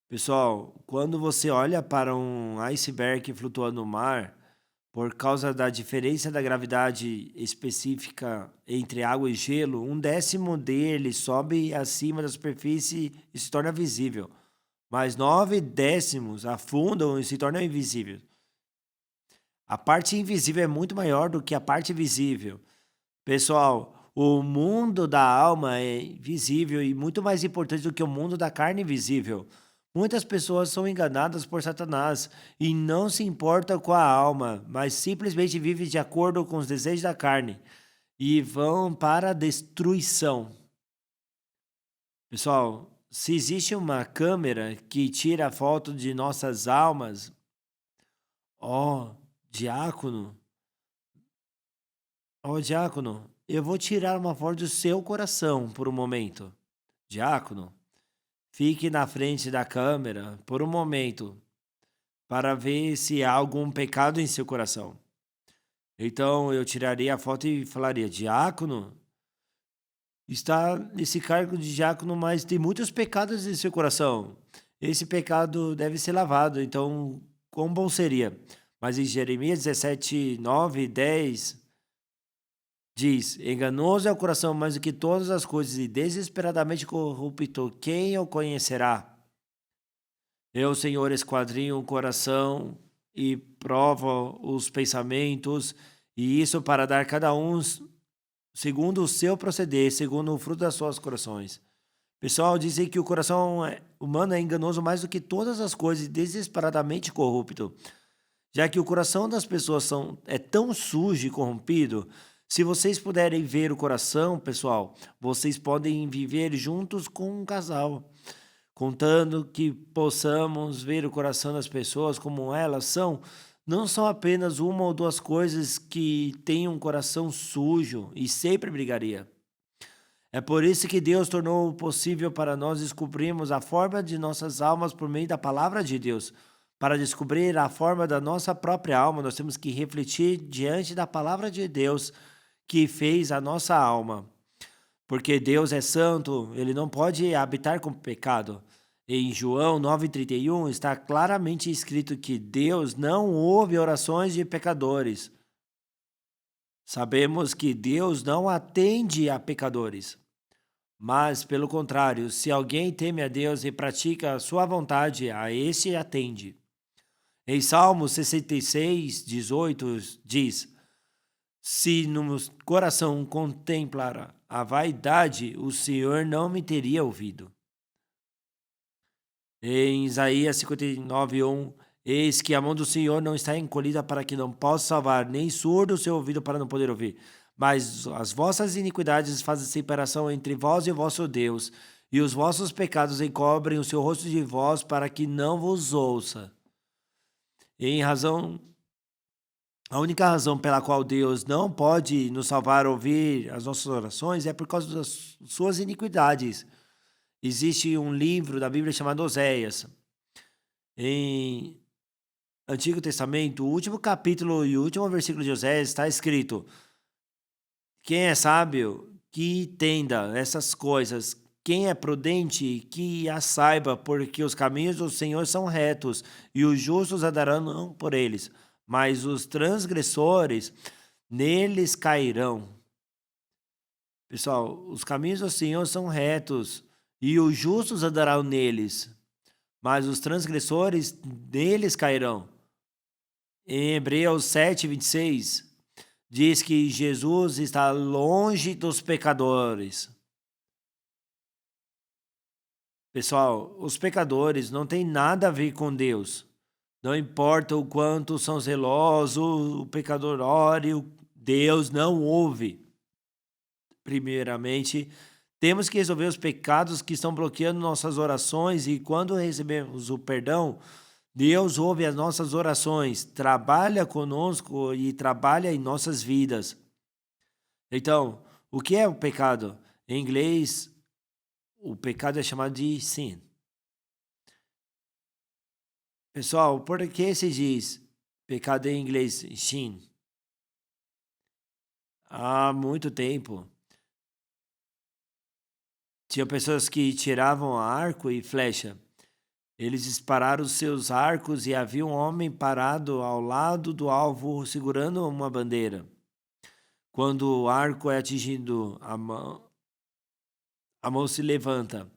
Pessoal, quando você olha para um iceberg flutuando no mar, por causa da diferença da gravidade específica entre água e gelo, um décimo dele sobe acima da superfície e se torna visível, mas 9 décimos afundam e se tornam invisíveis. A parte invisível é muito maior do que a parte visível. Pessoal, o mundo da alma é visível e muito mais importante do que o mundo da carne visível. Muitas pessoas são enganadas por Satanás e não se importam com a alma, mas simplesmente vivem de acordo com os desejos da carne e vão para a destruição. Pessoal, se existe uma câmera que tira foto de nossas almas, diácono, diácono, eu vou tirar uma foto do seu coração por um momento. Diácono, fique na frente da câmera por um momento para ver se há algum pecado em seu coração. Então eu tiraria a foto e falaria: diácono, está nesse cargo de diácono, mas tem muitos pecados em seu coração. Esse pecado deve ser lavado, então quão bom seria? Mas em Jeremias 17, 9 e 10 diz: enganoso é o coração mais do que todas as coisas e desesperadamente corrupto, quem o conhecerá? Eu, Senhor, esquadrinho o coração e provo os pensamentos, e isso para dar cada um segundo o seu proceder, segundo o fruto das suas corações. Pessoal, dizem que o coração humano é enganoso mais do que todas as coisas e desesperadamente corrupto. Já que o coração das pessoas é tão sujo e corrompido, se vocês puderem ver o coração, pessoal, vocês podem viver juntos com um casal. Contando que possamos ver o coração das pessoas como elas são, não são apenas uma ou duas coisas que têm um coração sujo e sempre brigaria. É por isso que Deus tornou possível para nós descobrirmos a forma de nossas almas por meio da palavra de Deus. Para descobrir a forma da nossa própria alma, nós temos que refletir diante da palavra de Deus que fez a nossa alma. Porque Deus é santo, ele não pode habitar com pecado. Em João 9,31 está claramente escrito que Deus não ouve orações de pecadores. Sabemos que Deus não atende a pecadores. Mas, pelo contrário, se alguém teme a Deus e pratica a sua vontade, a esse atende. Em Salmo 66, 18 diz: se no coração contemplar a vaidade, o Senhor não me teria ouvido. Em Isaías 59, 1, eis que a mão do Senhor não está encolhida para que não possa salvar, nem surdo o seu ouvido para não poder ouvir. Mas as vossas iniquidades fazem separação entre vós e o vosso Deus, e os vossos pecados encobrem o seu rosto de vós para que não vos ouça. Em razão A única razão pela qual Deus não pode nos salvar ou ouvir as nossas orações é por causa das suas iniquidades. Existe um livro da Bíblia chamado Oséias. Em Antigo Testamento, o último capítulo e o último versículo de Oséias está escrito: quem é sábio, que entenda essas coisas. Quem é prudente, que as saiba, porque os caminhos do Senhor são retos, e os justos andarão por eles, mas os transgressores neles cairão. Pessoal, os caminhos do Senhor são retos, e os justos andarão neles, mas os transgressores neles cairão. Em Hebreus 7:26, diz que Jesus está longe dos pecadores. Pessoal, os pecadores não têm nada a ver com Deus. Não importa o quanto são zelosos, o pecador ore, Deus não ouve. Primeiramente, temos que resolver os pecados que estão bloqueando nossas orações, e quando recebemos o perdão, Deus ouve as nossas orações, trabalha conosco e trabalha em nossas vidas. Então, o que é o pecado? Em inglês, o pecado é chamado de sin. Pessoal, por que se diz pecado em inglês sin? Há muito tempo, tinha pessoas que tiravam arco e flecha. Eles dispararam os seus arcos e havia um homem parado ao lado do alvo segurando uma bandeira. Quando o arco é atingido, a mão se levanta.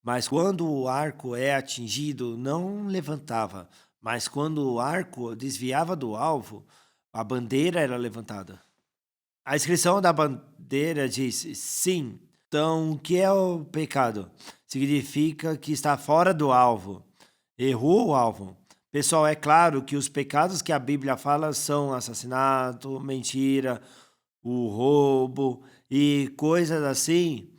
Mas quando o arco é atingido, não levantava. Mas quando o arco desviava do alvo, a bandeira era levantada. A inscrição da bandeira diz sim. Então, o que é o pecado? Significa que está fora do alvo. Errou o alvo. Pessoal, é claro que os pecados que a Bíblia fala são assassinato, mentira, o roubo e coisas assim.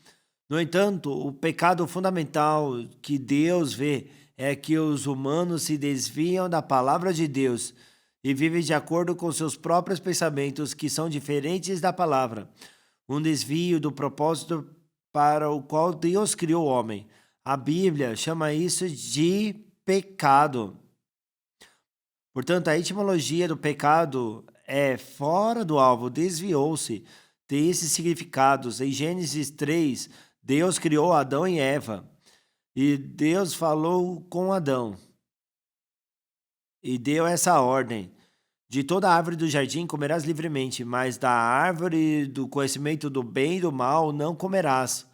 No entanto, o pecado fundamental que Deus vê é que os humanos se desviam da palavra de Deus e vivem de acordo com seus próprios pensamentos, que são diferentes da palavra. Um desvio do propósito para o qual Deus criou o homem. A Bíblia chama isso de pecado. Portanto, a etimologia do pecado é fora do alvo, desviou-se. Tem esses significados. Em Gênesis 3, Deus criou Adão e Eva. E Deus falou com Adão e deu essa ordem: de toda árvore do jardim comerás livremente, mas da árvore do conhecimento do bem e do mal não comerás,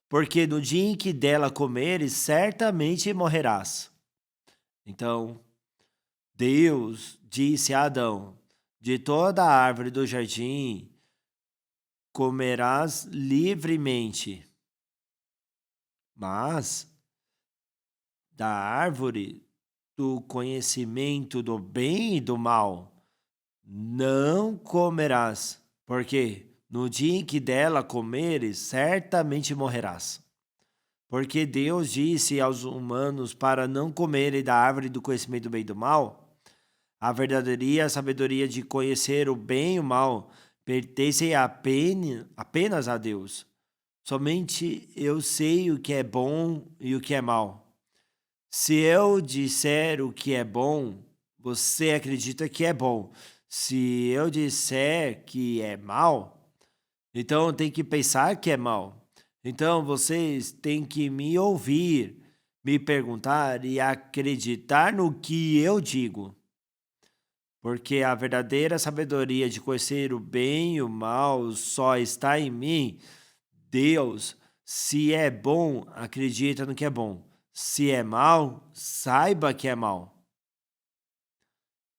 porque no dia em que dela comeres, certamente morrerás. Então, Deus disse a Adão: de toda árvore do jardim comerás livremente, mas da árvore do conhecimento do bem e do mal não comerás, porque no dia em que dela comeres, certamente morrerás. Porque Deus disse aos humanos para não comerem da árvore do conhecimento do bem e do mal. A verdadeira sabedoria de conhecer o bem e o mal pertence apenas a Deus. Somente eu sei o que é bom e o que é mal. Se eu disser o que é bom, você acredita que é bom. Se eu disser que é mal, então tem que pensar que é mal. Então vocês têm que me ouvir, me perguntar e acreditar no que eu digo. Porque a verdadeira sabedoria de conhecer o bem e o mal só está em mim. Deus, se é bom, acredita no que é bom. Se é mal, saiba que é mal.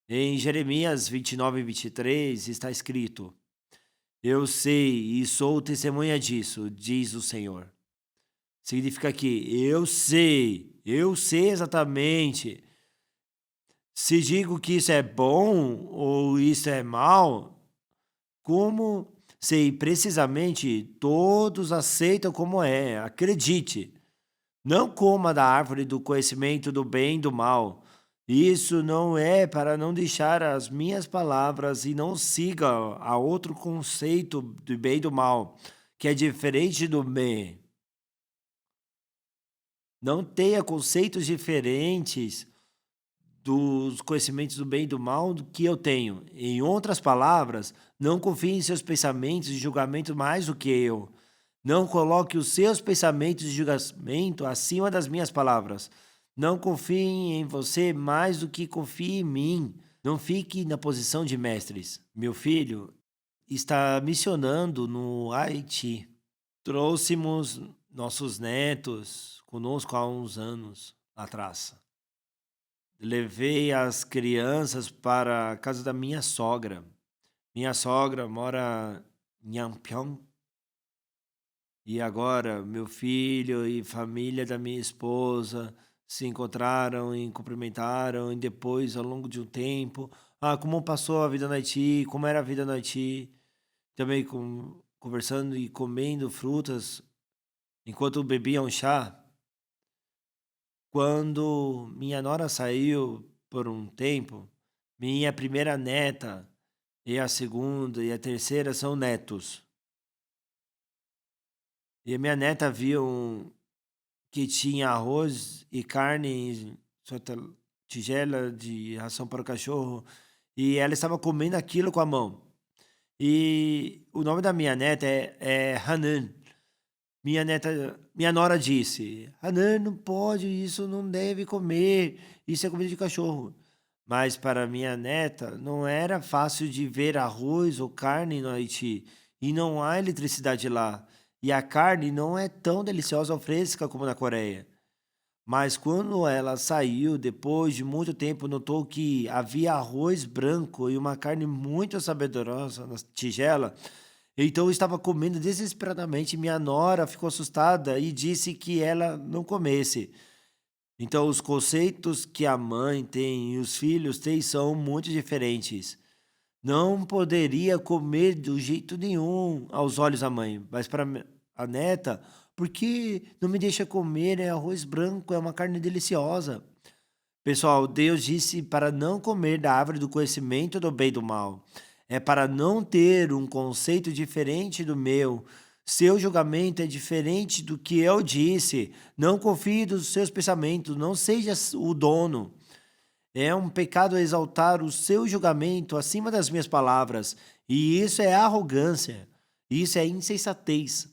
Em Jeremias 29:23 está escrito: eu sei e sou testemunha disso, diz o Senhor. Significa que eu sei exatamente. Se digo que isso é bom ou isso é mal, como sei precisamente, todos aceitam como é. Acredite. Não coma da árvore do conhecimento do bem e do mal. Isso não é para não deixar as minhas palavras e não siga a outro conceito do bem e do mal, que é diferente do bem. Não tenha conceitos diferentes dos conhecimentos do bem e do mal do que eu tenho. Em outras palavras, não confie em seus pensamentos e julgamento mais do que eu. Não coloque os seus pensamentos de julgamento acima das minhas palavras. Não confie em você mais do que confie em mim. Não fique na posição de mestres. Meu filho está missionando no Haiti. Trouxemos nossos netos conosco há uns anos atrás. Levei as crianças para a casa da minha sogra. Minha sogra mora em Yangpyeong. E agora, meu filho e família da minha esposa se encontraram e cumprimentaram, e depois, ao longo de um tempo, como passou a vida no Haiti, como era a vida no Haiti, também conversando e comendo frutas enquanto bebiam chá. Quando minha nora saiu por um tempo, minha primeira neta e a segunda e a terceira são netos. E a minha neta viu que tinha arroz e carne em sua tigela de ração para o cachorro e ela estava comendo aquilo com a mão. E o nome da minha neta é Hanan. Minha nora disse: Hanan, não pode, isso não deve comer, isso é comida de cachorro. Mas para minha neta não era fácil de ver arroz ou carne no Haiti e não há eletricidade lá. E a carne não é tão deliciosa ou fresca como na Coreia. Mas quando ela saiu, depois de muito tempo, notou que havia arroz branco e uma carne muito saborosa na tigela. Então estava comendo desesperadamente. Minha nora ficou assustada e disse que ela não comesse. Então os conceitos que a mãe tem e os filhos têm são muito diferentes. Não poderia comer do jeito nenhum aos olhos da mãe, mas para a neta, por que não me deixa comer? É arroz branco, é uma carne deliciosa. Pessoal, Deus disse para não comer da árvore do conhecimento do bem e do mal. É para não ter um conceito diferente do meu. Seu julgamento é diferente do que eu disse. Não confie nos seus pensamentos, não seja o dono. É um pecado exaltar o seu julgamento acima das minhas palavras, e isso é arrogância, isso é insensatez.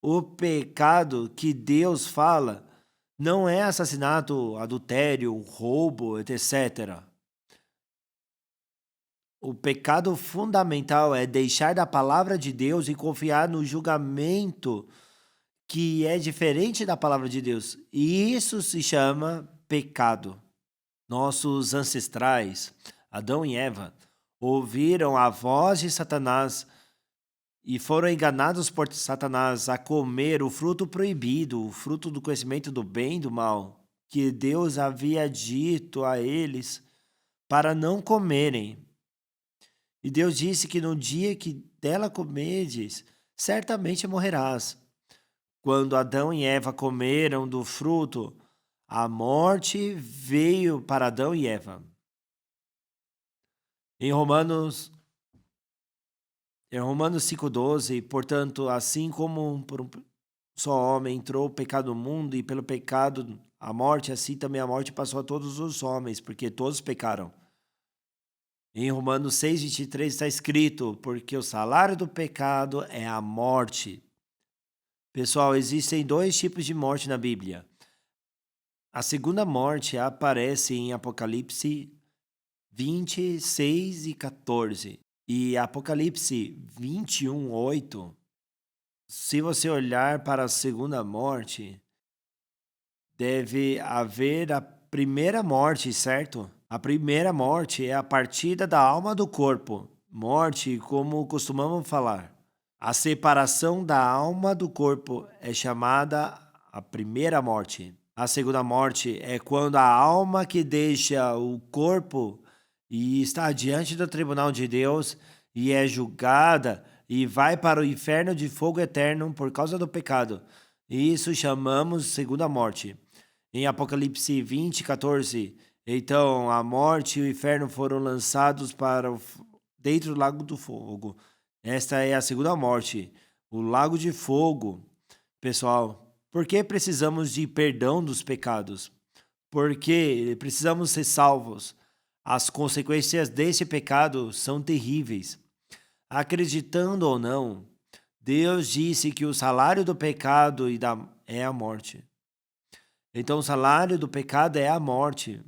O pecado que Deus fala não é assassinato, adultério, roubo, etc. O pecado fundamental é deixar da palavra de Deus e confiar no julgamento que é diferente da palavra de Deus. E isso se chama pecado. Nossos ancestrais, Adão e Eva, ouviram a voz de Satanás e foram enganados por Satanás a comer o fruto proibido, o fruto do conhecimento do bem e do mal, que Deus havia dito a eles para não comerem. E Deus disse que no dia que dela comerdes, certamente morrerás. Quando Adão e Eva comeram do fruto, a morte veio para Adão e Eva. Em Romanos 5,12, portanto, assim como por um só homem entrou o pecado no mundo e pelo pecado a morte, assim também a morte passou a todos os homens, porque todos pecaram. Em Romanos 6,23 está escrito, porque o salário do pecado é a morte. Pessoal, existem dois tipos de morte na Bíblia. A segunda morte aparece em Apocalipse 26 e 14. E Apocalipse 21, 8. Se você olhar para a segunda morte, deve haver a primeira morte, certo? A primeira morte é a partida da alma do corpo. Morte, como costumamos falar. A separação da alma do corpo é chamada a primeira morte. A segunda morte é quando a alma que deixa o corpo e está diante do tribunal de Deus e é julgada e vai para o inferno de fogo eterno por causa do pecado. Isso chamamos segunda morte. Em Apocalipse 20:14, então a morte e o inferno foram lançados dentro do lago do fogo. Esta é a segunda morte, o lago de fogo. Pessoal, por que precisamos de perdão dos pecados? Porque precisamos ser salvos. As consequências desse pecado são terríveis. Acreditando ou não, Deus disse que o salário do pecado é a morte. Então, o salário do pecado é a morte.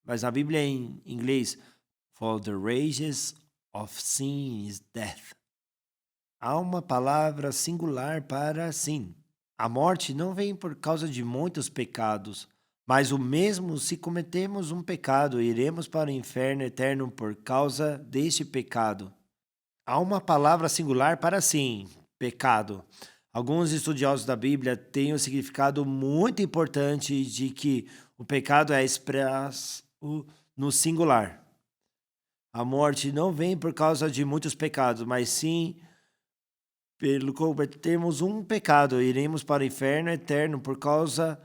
Mas na Bíblia em inglês, for the wages of sin is death. Há uma palavra singular para sin. A morte não vem por causa de muitos pecados, mas o mesmo se cometemos um pecado, iremos para o inferno eterno por causa deste pecado. Há uma palavra singular para sim, pecado. Alguns estudiosos da Bíblia têm um significado muito importante de que o pecado é expresso no singular. A morte não vem por causa de muitos pecados, mas sim pelo cometermos um pecado, iremos para o inferno eterno por causa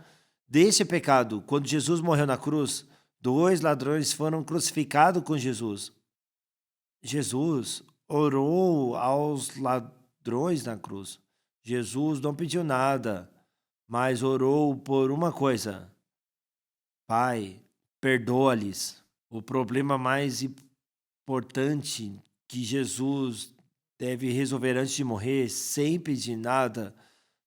desse pecado. Quando Jesus morreu na cruz, 2 ladrões foram crucificados com Jesus. Jesus orou aos ladrões na cruz. Jesus não pediu nada, mas orou por uma coisa: Pai, perdoa-lhes. O problema mais importante que Jesus deve resolver antes de morrer, sem pedir nada,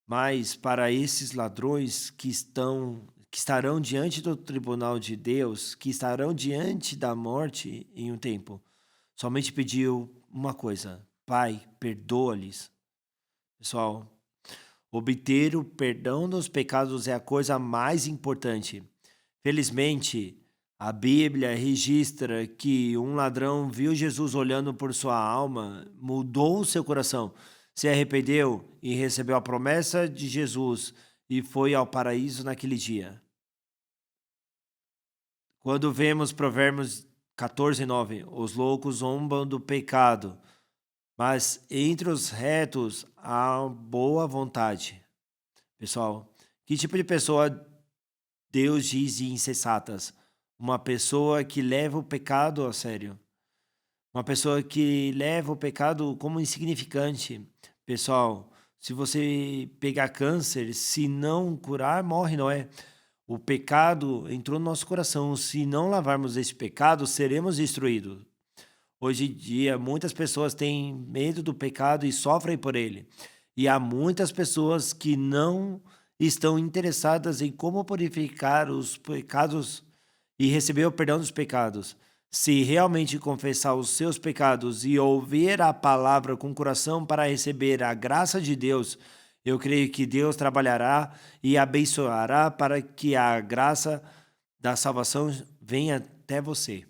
mas para esses ladrões que estarão diante do tribunal de Deus, que estarão diante da morte em um tempo, somente pediu uma coisa: Pai, perdoa-lhes. Pessoal, obter o perdão dos pecados é a coisa mais importante. Felizmente, a Bíblia registra que um ladrão viu Jesus olhando por sua alma, mudou o seu coração, se arrependeu e recebeu a promessa de Jesus e foi ao paraíso naquele dia. Quando vemos Provérbios 14:9, os loucos zombam do pecado, mas entre os retos há boa vontade. Pessoal, que tipo de pessoa Deus diz de insensatas? Uma pessoa que leva o pecado a sério. Uma pessoa que leva o pecado como insignificante. Pessoal, se você pegar câncer, se não curar, morre, não é? O pecado entrou no nosso coração. Se não lavarmos esse pecado, seremos destruídos. Hoje em dia, muitas pessoas têm medo do pecado e sofrem por ele. E há muitas pessoas que não estão interessadas em como purificar os pecados e receber o perdão dos pecados. Se realmente confessar os seus pecados e ouvir a palavra com o coração para receber a graça de Deus, eu creio que Deus trabalhará e abençoará para que a graça da salvação venha até você.